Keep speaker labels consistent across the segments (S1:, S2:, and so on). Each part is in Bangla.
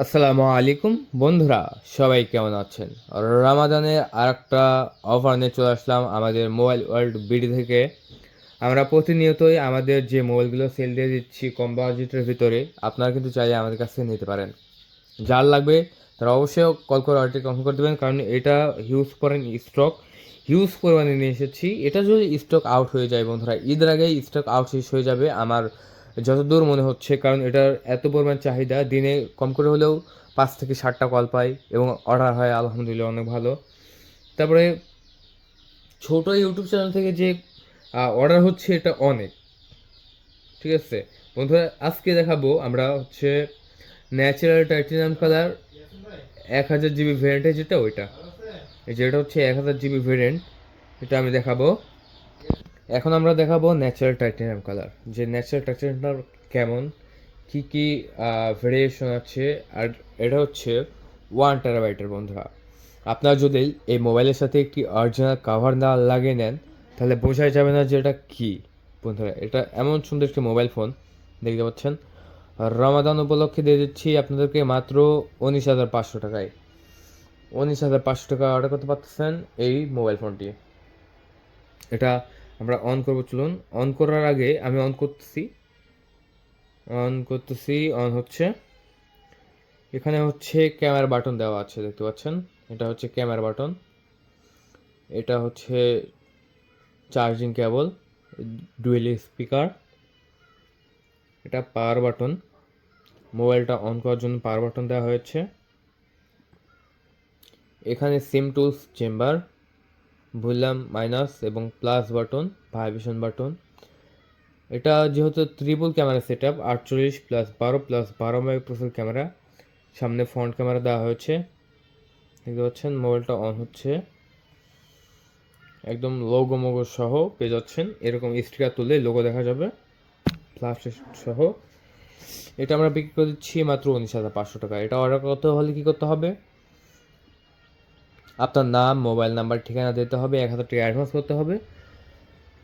S1: আসসালামু আলাইকুম বন্ধুরা, সবাই কেমন আছেন? রামাদানের আরেকটা অফার নিয়ে চলে আসলাম আমাদের মোবাইল ওয়ার্ল্ড বিডি থেকে। আমরা প্রতিনিয়তই আমাদের যে মোবাইলগুলো সেল দিয়ে দিচ্ছি কম বাজেটের ভিতরে, আপনারা কিন্তু চাইলে আমাদের কাছ থেকে নিতে পারেন। যার লাগবে তারা অবশ্যই কল করে অর্ডারটি কনফার্ম করে দেবেন, কারণ এটা হিউজ পরিমাণে নিয়ে এসেছি। এটা যদি স্টক আউট হয়ে যায় বন্ধুরা, ঈদের আগেই স্টক আউট শেষ হয়ে যাবে আমার যতদূর মনে হচ্ছে, কারণ এটার এত পরিমাণ চাহিদা। দিনে কম করে হলেও 5 থেকে 7টা কল পাই এবং অর্ডার হয় আলহামদুলিল্লাহ অনেক ভালো। তারপরে ছোট ইউটিউব চ্যানেল থেকে যে অর্ডার হচ্ছে এটা অনেক, ঠিক আছে বন্ধুরা। আজকে দেখাবো আমরা হচ্ছে ন্যাচারাল টাইটেনিয়াম কালার 1000 জিবি ভ্যারিয়েন্টের যেটা ওইটা, যেটা হচ্ছে 1000 জিবি ভ্যারিয়েন্ট, এটা আমি দেখাবো। এখন আমরা দেখাবো ন্যাচারাল টাইটেনিয়াম কালার, যে ন্যাচারাল টাইটেনিয়াম কেমন, কি কি ভেরিয়েশন আছে। আর এটা হচ্ছে 1 টেরাবাইটের বন্ধুরা। আপনারা যদি এই মোবাইলের সাথে একটি অরিজিনাল কাভার না লাগিয়ে নেন, তাহলে বোঝাই যাবে না যে এটা কী বন্ধুরা। এটা এমন সুন্দর একটি মোবাইল ফোন, দেখতে পাচ্ছেন। রমাদান উপলক্ষে দিয়ে দিচ্ছি আপনাদেরকে মাত্র 19,500 টাকায়। 19,500 টাকা অর্ডার করতে পারতেছেন এই মোবাইল ফোনটি। এটা আমরা অন করব, চলুন। অন করার আগে আমি অন হচ্ছে। এখানে হচ্ছে ক্যামেরা বাটন দেওয়া আছে, দেখতে পাচ্ছেন। এটা হচ্ছে ক্যামেরা বাটন, এটা হচ্ছে চার্জিং কেবল, ডুয়েল স্পিকার, এটা পাওয়ার বাটন। মোবাইলটা অন করার জন্য পাওয়ার বাটন দেওয়া হয়েছে। এখানে সিম টুলস চেম্বার, ভলিউম মাইনাস এবং প্লাস বাটন, ভাইব্রেশন বাটন। এটা যেহেতু triple camera set up, 48+12+12 megapixel camera, সামনে ফ্রন্ট ক্যামেরা দেওয়া হয়েছে, দেখতে পাচ্ছেন। মোবাইলটা অন হচ্ছে, একদম লোগো মোগো সহ পেয়ে যাচ্ছেন। এরকম স্টিকার তুললে লোগো দেখা যাবে ফ্ল্যাশ সহ। এটা আমরা বিক্রি করে দিচ্ছি মাত্র 19,500 টাকা। এটা অর্ডার করতে হলে কী করতে হবে? আপনার নাম, মোবাইল নাম্বার, ঠিকানা দিতে হবে, 1,000 টাকা অ্যাডভান্স করতে হবে।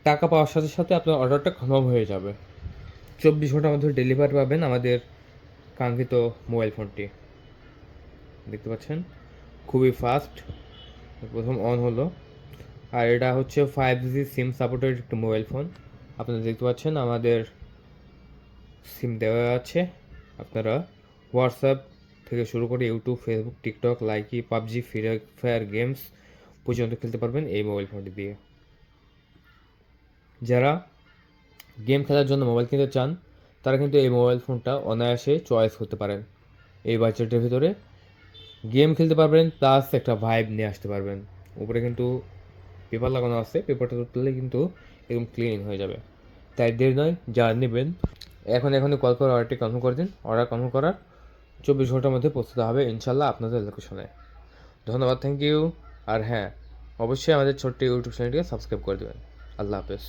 S1: টাকা পাওয়ার সাথে সাথে আপনার অর্ডারটা কনফার্ম হয়ে যাবে। 24 ঘন্টার মধ্যে ডেলিভারি পাবেন আমাদের কাঙ্ক্ষিত মোবাইল ফোনটি, দেখতে পাচ্ছেন। খুবই ফাস্ট, প্রথম অন হলো। আর এটা হচ্ছে 5G সিম সাপোর্টেড একটা মোবাইল ফোন। আপনারা দেখতে পাচ্ছেন আমাদের সিম দেওয়া আছে। আপনারা হোয়াটসঅ্যাপ থেকে শুরু করে YouTube, Facebook, TikTok, Likee, PUBG, free fire games পর্যন্ত খেলতে পারবেন এই মোবাইল ফোনটি দিয়ে। যারা গেম খেলার জন্য মোবাইল কিনতে চান, তারা কিন্তু এই মোবাইল ফোনটা অনায়াসে চয়েস করতে পারেন। এই বাজেটের ভিতরে গেম খেলতে পারবেন, প্লাস একটা ভাইব নিয়ে আসতে পারবেন। উপরে কিন্তু পেপার লাগানো আছে, পেপারটা তুললে কিন্তু একদম ক্লিন হয়ে যাবে। তাই দেরি নয়, যারা নেবেন এখনই কল করে অর্ডারটি কনফার্ম করে দিন। অর্ডার কনফার্ম করার 24 ঘন্টার মধ্যে পৌঁছতে হবে ইনশাল্লাহ আপনাদের লোকেশনে। ধন্যবাদ, থ্যাংক ইউ। আর হ্যাঁ, অবশ্যই আমাদের ছোট্ট ইউটিউব চ্যানেলটিকে সাবস্ক্রাইব করে দেবেন। আল্লাহ হাফেজ।